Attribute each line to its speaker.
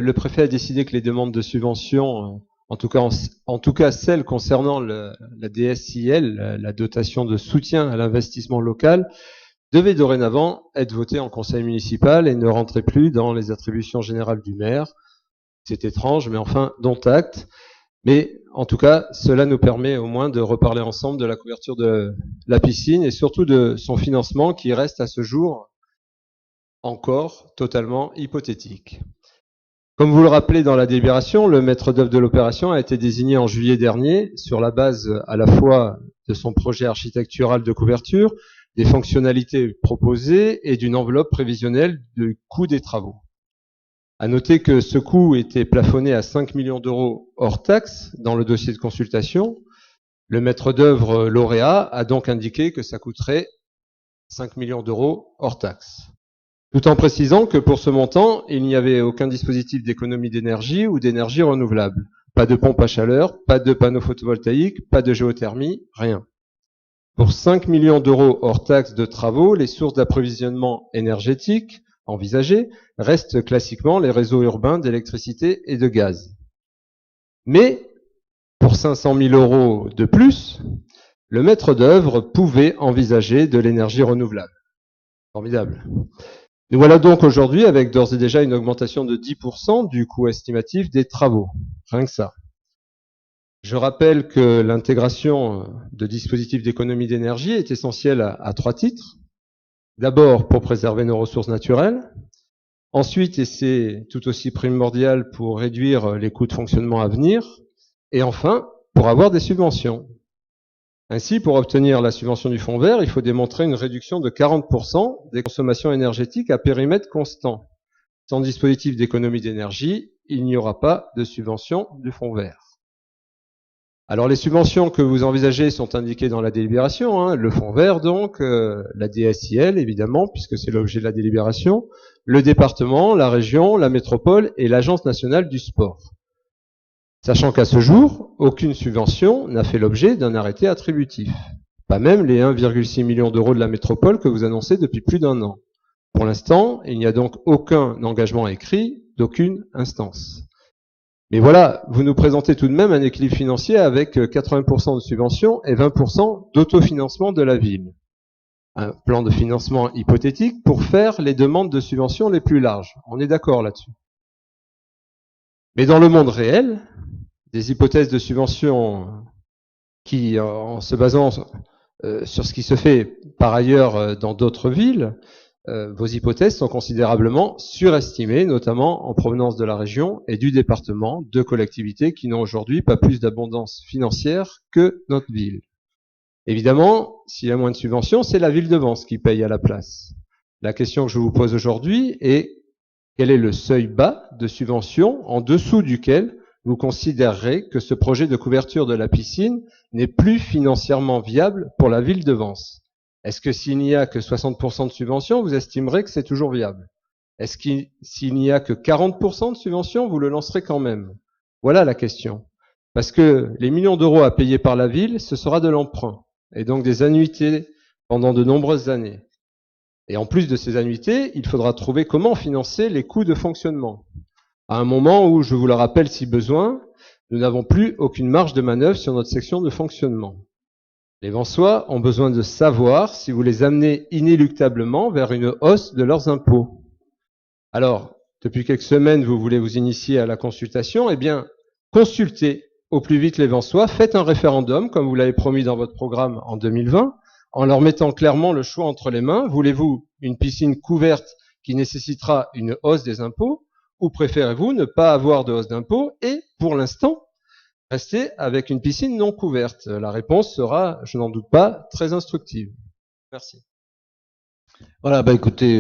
Speaker 1: Le préfet a décidé que les demandes de subvention, en tout cas celles concernant la DSIL, la dotation de soutien à l'investissement local, devaient dorénavant être votées en conseil municipal et ne rentraient plus dans les attributions générales du maire. C'est étrange, mais enfin, dont acte. Mais en tout cas, cela nous permet au moins de reparler ensemble de la couverture de la piscine et surtout de son financement qui reste à ce jour encore totalement hypothétique. Comme vous le rappelez dans la délibération, le maître d'œuvre de l'opération a été désigné en juillet dernier sur la base à la fois de son projet architectural de couverture, des fonctionnalités proposées et d'une enveloppe prévisionnelle du coût des travaux. À noter que ce coût était plafonné à 5 millions d'euros hors taxes dans le dossier de consultation. Le maître d'œuvre lauréat a donc indiqué que ça coûterait 5 millions d'euros hors taxes. Tout en précisant que pour ce montant, il n'y avait aucun dispositif d'économie d'énergie ou d'énergie renouvelable. Pas de pompe à chaleur, pas de panneaux photovoltaïques, pas de géothermie, rien. Pour 5 millions d'euros hors taxes de travaux, les sources d'approvisionnement énergétique envisagées restent classiquement les réseaux urbains d'électricité et de gaz. Mais pour 500 000 euros de plus, le maître d'œuvre pouvait envisager de l'énergie renouvelable. Formidable. Nous voilà donc aujourd'hui avec d'ores et déjà une augmentation de 10% du coût estimatif des travaux. Rien que ça. Je rappelle que l'intégration de dispositifs d'économie d'énergie est essentielle à 3 titres. D'abord, pour préserver nos ressources naturelles. Ensuite, et c'est tout aussi primordial, pour réduire les coûts de fonctionnement à venir. Et enfin, pour avoir des subventions. Ainsi, pour obtenir la subvention du fonds vert, il faut démontrer une réduction de 40% des consommations énergétiques à périmètre constant. Sans dispositif d'économie d'énergie, il n'y aura pas de subvention du fonds vert. Alors les subventions que vous envisagez sont indiquées dans la délibération, le fonds vert donc, la DSIL évidemment, puisque c'est l'objet de la délibération, le département, la région, la métropole et l'Agence nationale du sport. Sachant qu'à ce jour, aucune subvention n'a fait l'objet d'un arrêté attributif. Pas même les 1,6 million d'euros de la métropole que vous annoncez depuis plus d'1 an. Pour l'instant, il n'y a donc aucun engagement écrit d'aucune instance. Mais voilà, vous nous présentez tout de même un équilibre financier avec 80% de subventions et 20% d'autofinancement de la ville. Un plan de financement hypothétique pour faire les demandes de subventions les plus larges. On est d'accord là-dessus. Mais dans le monde réel, des hypothèses de subventions qui, en se basant sur ce qui se fait par ailleurs dans d'autres villes, vos hypothèses sont considérablement surestimées, notamment en provenance de la région et du département, deux collectivités qui n'ont aujourd'hui pas plus d'abondance financière que notre ville. Évidemment, s'il y a moins de subventions, c'est la ville de Vence qui paye à la place. La question que je vous pose aujourd'hui est quel est le seuil bas de subvention en dessous duquel vous considérerez que ce projet de couverture de la piscine n'est plus financièrement viable pour la ville de Vence? Est-ce que s'il n'y a que 60% de subvention, vous estimerez que c'est toujours viable? Est-ce que s'il n'y a que 40% de subvention, vous le lancerez quand même? Voilà la question. Parce que les millions d'euros à payer par la ville, ce sera de l'emprunt, et donc des annuités pendant de nombreuses années. Et en plus de ces annuités, il faudra trouver comment financer les coûts de fonctionnement. À un moment où, je vous le rappelle si besoin, nous n'avons plus aucune marge de manœuvre sur notre section de fonctionnement. Les Vensois ont besoin de savoir si vous les amenez inéluctablement vers une hausse de leurs impôts. Alors, depuis quelques semaines, vous voulez vous initier à la consultation, eh bien, consultez au plus vite les Vensois, faites un référendum, comme vous l'avez promis dans votre programme en 2020, en leur mettant clairement le choix entre les mains. Voulez-vous une piscine couverte qui nécessitera une hausse des impôts, ou préférez-vous ne pas avoir de hausse d'impôts et, pour l'instant, rester avec une piscine non couverte? La réponse sera, je n'en doute pas, très instructive. Merci.
Speaker 2: Voilà, écoutez...